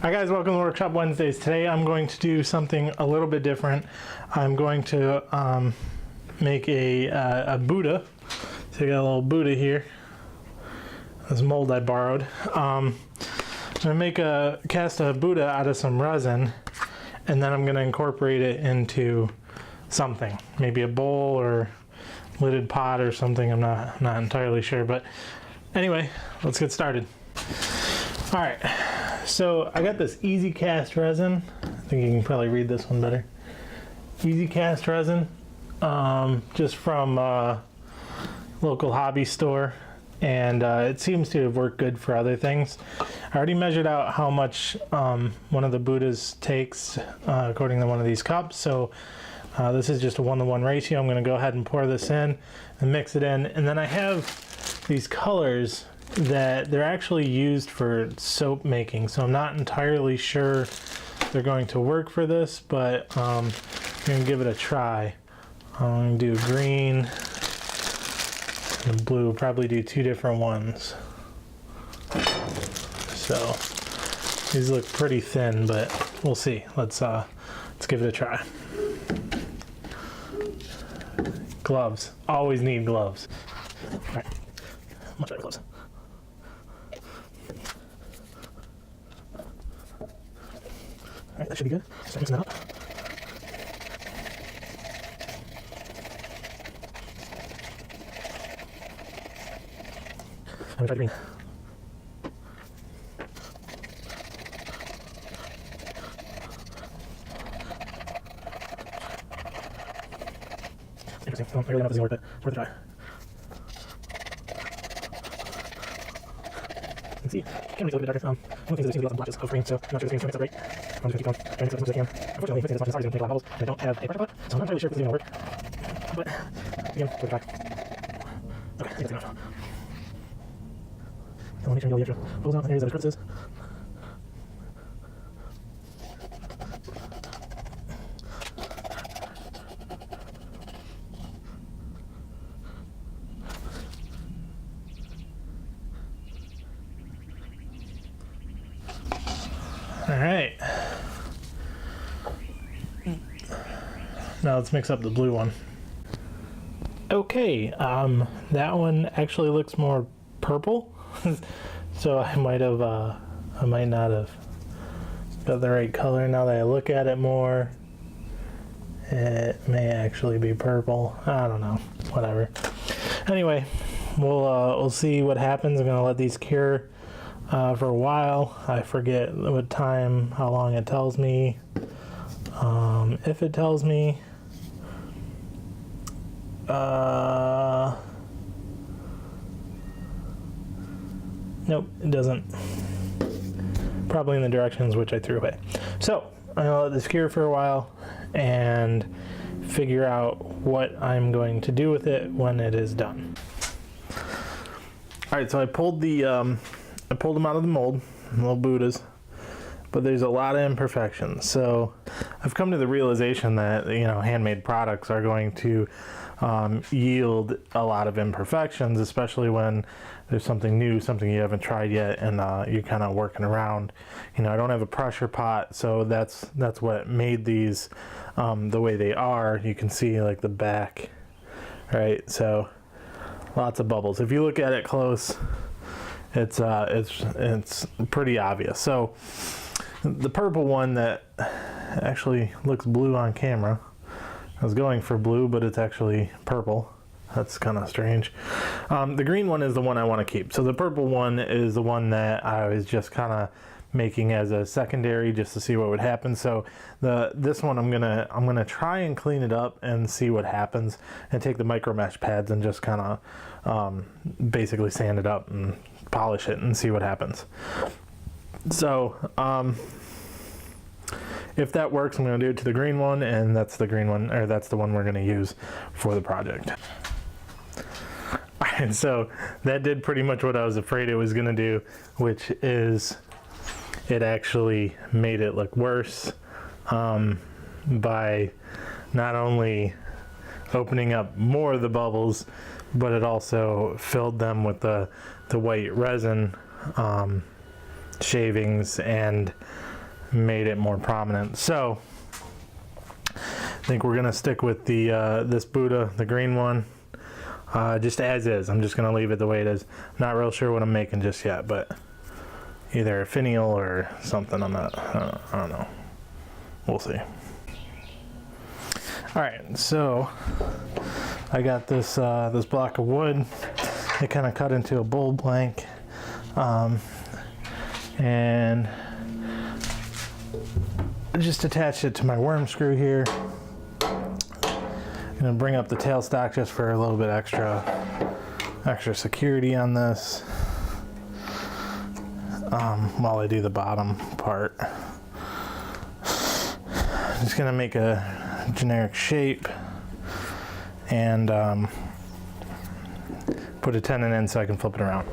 Hi guys, welcome to Workshop Wednesdays. Today I'm going to do something a little bit different. I'm going to make a Buddha. So I got a little Buddha here. This mold I borrowed. I'm going to cast a Buddha out of some resin, and then I'm going to incorporate it into something. Maybe a bowl or lidded pot or something. I'm not entirely sure, but anyway, let's get started. All right. So I got this easy cast resin. I think you can probably read this one better. Easy cast resin, just from a local hobby store, and it seems to have worked good for other things. I already measured out how much one of the Buddhas takes according to one of these cups. So this is just a 1-to-1 ratio. I'm going to go ahead and pour this in and mix it in, and then I have these colors that they're actually used for soap making, so I'm not entirely sure they're going to work for this, but I'm going to give it a try. I'm going to do green and blue, probably do two different ones. So these look pretty thin, but we'll see. Let's give it a try. Gloves, always need gloves. All right, much better gloves. Alright, that should be good. Start mixing that up. I'm gonna try green. Interesting. Well, I really don't know if this is gonna work, but it's worth a try. Let's see. Can make it a little bit darker. One of the things is there seems to be lots of blotches of green, so I'm not sure the green's going to mix up right. I'm just going to keep on trying to mix it as much as I can. Unfortunately, mixing this much is hard, it's going to make a lot of bubbles, and I don't have a pressure pot, so I'm not entirely sure if this is going to work. But, again, give it a try. Okay, I think that's enough. So I'll make sure you get the extra bubbles out in areas that are crevices. All right. Now let's mix up the blue one. Okay, that one actually looks more purple, so I might not have got the right color. Now that I look at it more, it may actually be purple. I don't know. Whatever. Anyway, we'll see what happens. I'm gonna let these cure for a while. I forget what time, how long it tells me. If it tells me, nope, it doesn't. Probably in the directions which I threw away. So I'm gonna let this cure for a while and figure out what I'm going to do with it when it is done. All right, so I pulled them out of the mold, little Buddhas, but there's a lot of imperfections. So I've come to the realization that, you know, handmade products are going to yield a lot of imperfections, especially when there's something new, something you haven't tried yet, and you're kind of working around. You know, I don't have a pressure pot, so that's what made these the way they are. You can see like the back, right? So lots of bubbles. If you look at it close, it's pretty obvious. So the purple one that actually looks blue on camera, I was going for blue, but it's actually purple. That's kind of strange. The green one is the one I want to keep. So the purple one is the one that I was just kind of making as a secondary just to see what would happen. So this one I'm gonna try and clean it up and see what happens, and take the micro mesh pads and just kind of basically sand it up and polish it and see what happens. So if that works, I'm going to do it to the green one, and that's the green one, or that's the one we're going to use for the project. And so that did pretty much what I was afraid it was going to do, which is it actually made it look worse by not only opening up more of the bubbles, but it also filled them with the white resin shavings, and made it more prominent. So I think we're gonna stick with the this Buddha, the green one, just as is. I'm just gonna leave it the way it is. Not real sure what I'm making just yet, but either a finial or something. I'm not. I don't know. We'll see. All right, so I got this this block of wood. It kind of cut into a bowl blank, and I just attached it to my worm screw here. I'm gonna bring up the tailstock just for a little bit extra security on this while I do the bottom part. Just gonna make a generic shape and put a tenon in so I can flip it around.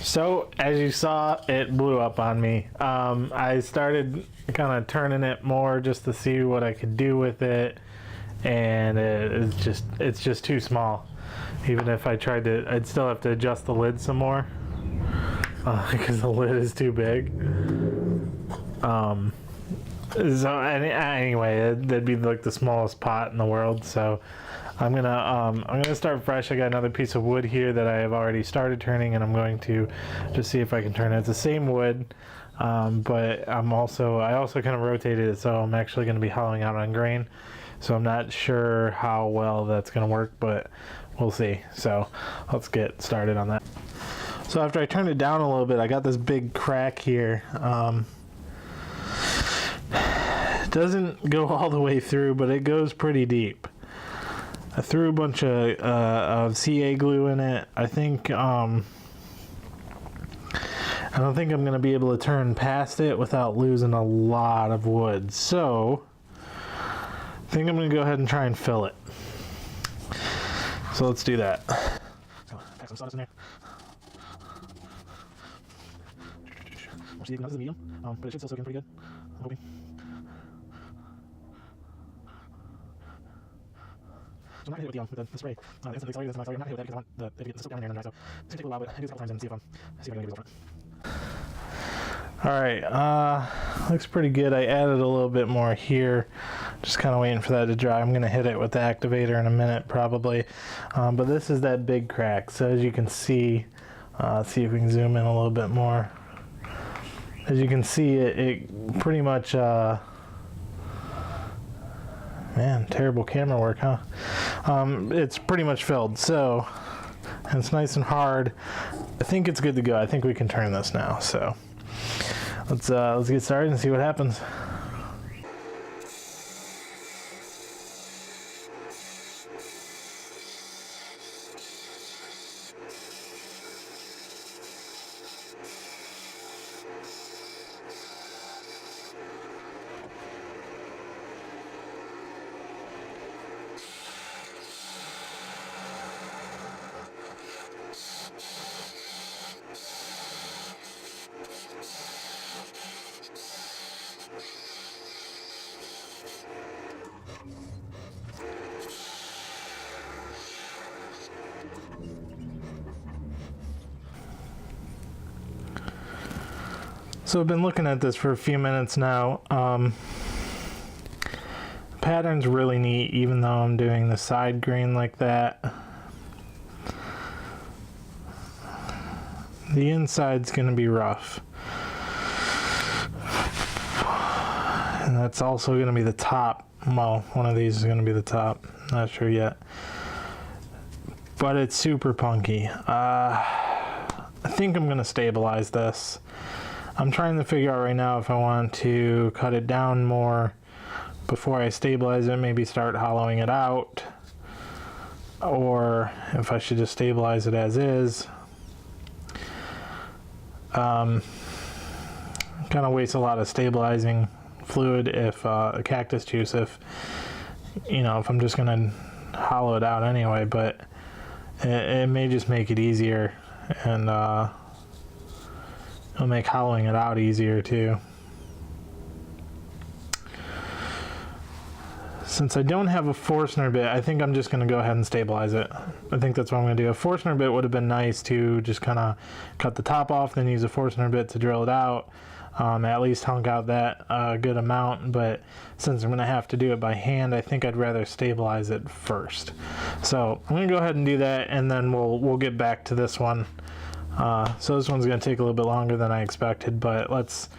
So as you saw, it blew up on me. I started kind of turning it more just to see what I could do with it, and it's just too small. Even if I tried to, I'd still have to adjust the lid some more because the lid is too big. So anyway, that'd be like the smallest pot in the world. So I'm gonna start fresh. I got another piece of wood here that I have already started turning, and I'm going to just see if I can turn it. It's the same wood, but I also kind of rotated it, so I'm actually going to be hollowing out on grain. So I'm not sure how well that's going to work, but we'll see. So let's get started on that. So after I turned it down a little bit, I got this big crack here. It doesn't go all the way through, but it goes pretty deep. I threw a bunch of CA glue in it. I don't think I'm going to be able to turn past it without losing a lot of wood. So I think I'm going to go ahead and try and fill it. So let's do that. So pack some sawdust in there. See, this is a medium, but it should still soak in pretty good. I'm hoping. So I'm not going to hit it with the spray. The instant accelerator, that's not accelerator. I'm not going to hit with that because I want it to get soaked down in there and dry. So it's going to take a while, but I do this a couple times and see if I can get a result. Alright, looks pretty good. I added a little bit more here. Just kind of waiting for that to dry. I'm going to hit it with the activator in a minute probably. But this is that big crack. So as you can see, see if we can zoom in a little bit more. As you can see, it pretty much, man, terrible camera work, huh? It's pretty much filled, so it's nice and hard. I think it's good to go. I think we can turn this now, so let's get started and see what happens. So I've been looking at this for a few minutes now. Pattern's really neat, even though I'm doing the side grain like that. The inside's going to be rough. And that's also going to be the top. Well, one of these is going to be the top. Not sure yet. But it's super punky. I think I'm going to stabilize this. I'm trying to figure out right now if I want to cut it down more before I stabilize it, maybe start hollowing it out, or if I should just stabilize it as is. Kind of waste a lot of stabilizing fluid if cactus juice if I'm just gonna hollow it out anyway, but it may just make it easier, and it'll make hollowing it out easier too. Since I don't have a Forstner bit, I think I'm just going to go ahead and stabilize it. I think that's what I'm going to do. A Forstner bit would have been nice to just kind of cut the top off, then use a Forstner bit to drill it out. At least hunk out that good amount, but since I'm going to have to do it by hand, I think I'd rather stabilize it first. So I'm going to go ahead and do that, and then we'll get back to this one. So this one's going to take a little bit longer than I expected, but let's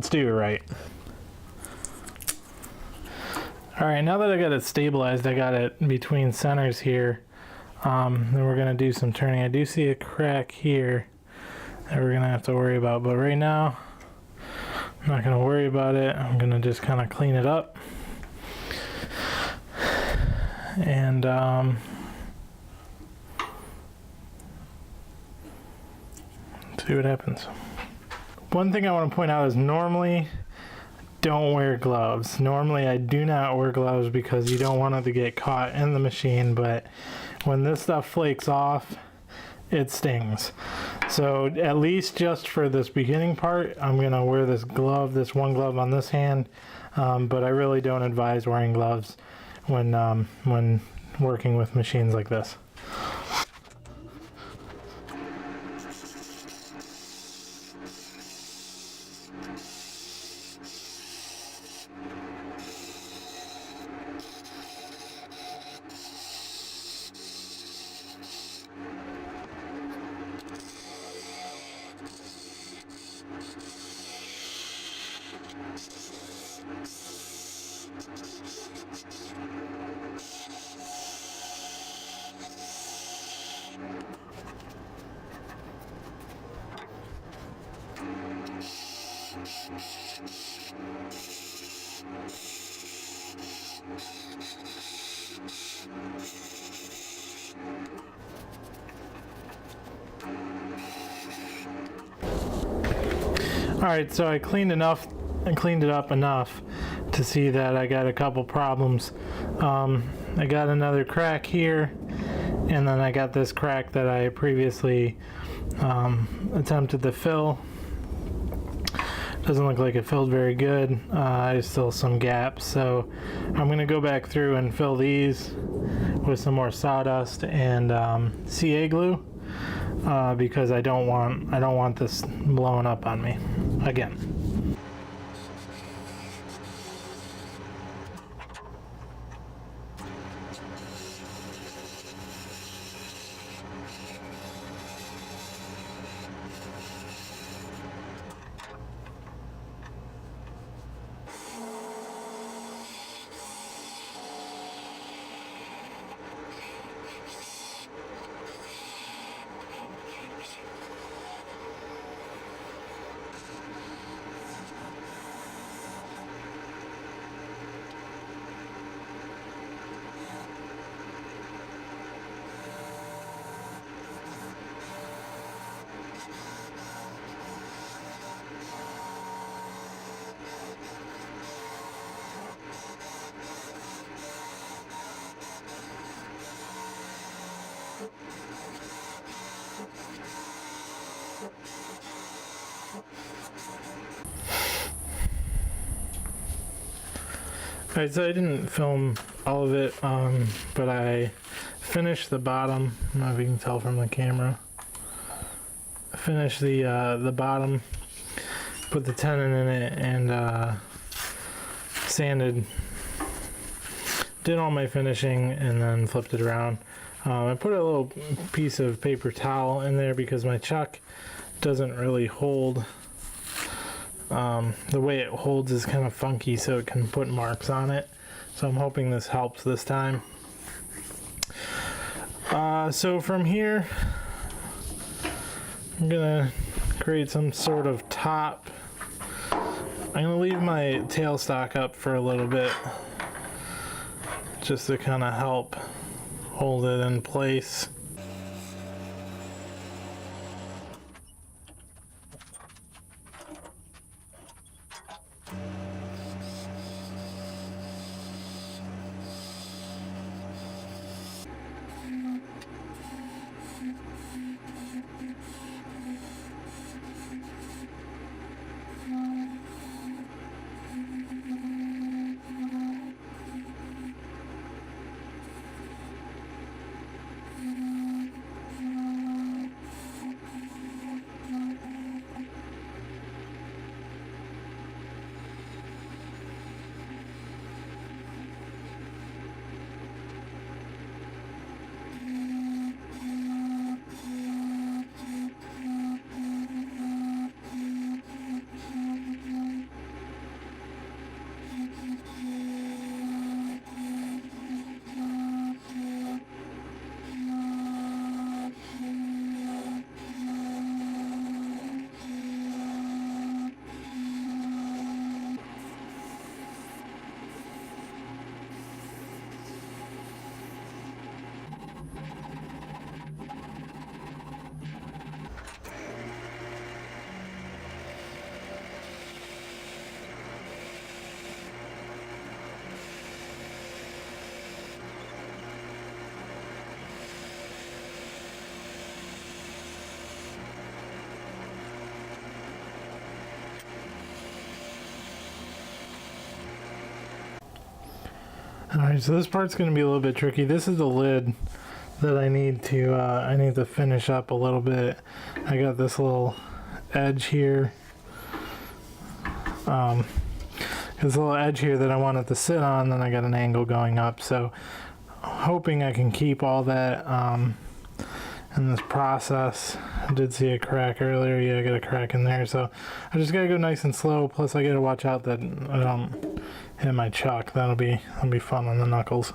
do it right. Alright, now that I got it stabilized, I got it between centers here. Then we're going to do some turning. I do see a crack here that we're going to have to worry about, but right now I'm not going to worry about it. I'm going to just kind of clean it up and see what happens. One thing I want to point out is normally don't wear gloves. Normally I do not wear gloves because you don't want it to get caught in the machine, but when this stuff flakes off, it stings. So at least just for this beginning part, I'm gonna wear this glove, this one glove on this hand, but I really don't advise wearing gloves when working with machines like this. Alright, so I cleaned it up enough to see that I got a couple problems. I got another crack here, and then I got this crack that I previously attempted to fill. Doesn't look like it filled very good. There's still some gaps, so I'm gonna go back through and fill these with some more sawdust and CA glue, because I don't want this blowing up on me again. Alright, so I didn't film all of it, but I finished the bottom. I don't know if you can tell from the camera. I finished the bottom, put the tenon in it, and sanded. Did all my finishing and then flipped it around. I put a little piece of paper towel in there because my chuck doesn't really hold. The way it holds is kind of funky, so it can put marks on it. So I'm hoping this helps this time. So from here, I'm gonna create some sort of top. I'm gonna leave my tailstock up for a little bit, just to kind of help hold it in place. Alright, so this part's going to be a little bit tricky. This is the lid that I need to finish up a little bit. I got this little edge here. There's a little edge here that I want it to sit on, then I got an angle going up. So hoping I can keep all that in this process. I did see a crack earlier. Yeah, I got a crack in there. So I just gotta go nice and slow. Plus I gotta watch out that I don't hit my chuck. That'll be fun on the knuckles.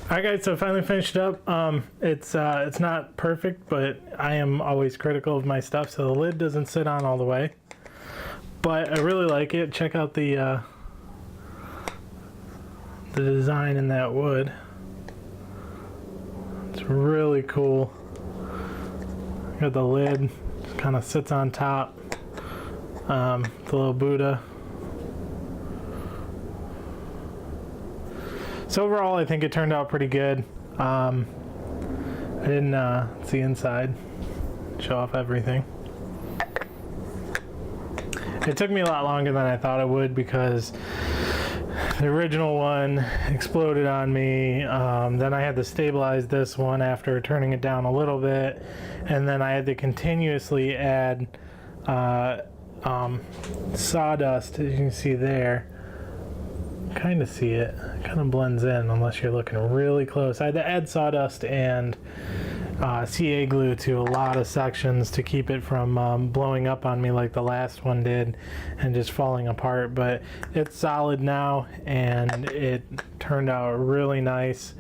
Alright guys, so I finally finished it up. It's not perfect, but I am always critical of my stuff, so the lid doesn't sit on all the way. But I really like it. Check out the design in that wood. It's really cool. Got the lid, kind of sits on top. The little Buddha. So overall, I think it turned out pretty good. I didn't see inside, show off everything. It took me a lot longer than I thought it would because the original one exploded on me. Then I had to stabilize this one after turning it down a little bit, and then I had to continuously add sawdust, as you can see there. Kind of see it. Kind of blends in unless you're looking really close. I had to add sawdust and CA glue to a lot of sections to keep it from blowing up on me like the last one did and just falling apart. But it's solid now, and it turned out really nice.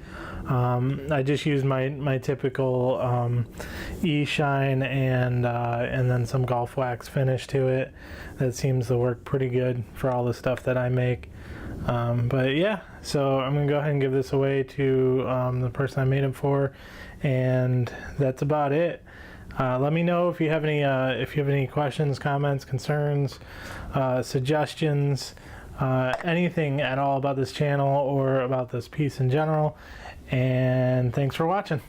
I just used my typical E-shine and then some golf wax finish to it. That seems to work pretty good for all the stuff that I make. But yeah, so I'm gonna go ahead and give this away to the person I made it for, and that's about it. Let me know if you have any questions, comments, concerns, suggestions, anything at all about this channel or about this piece in general. And thanks for watching.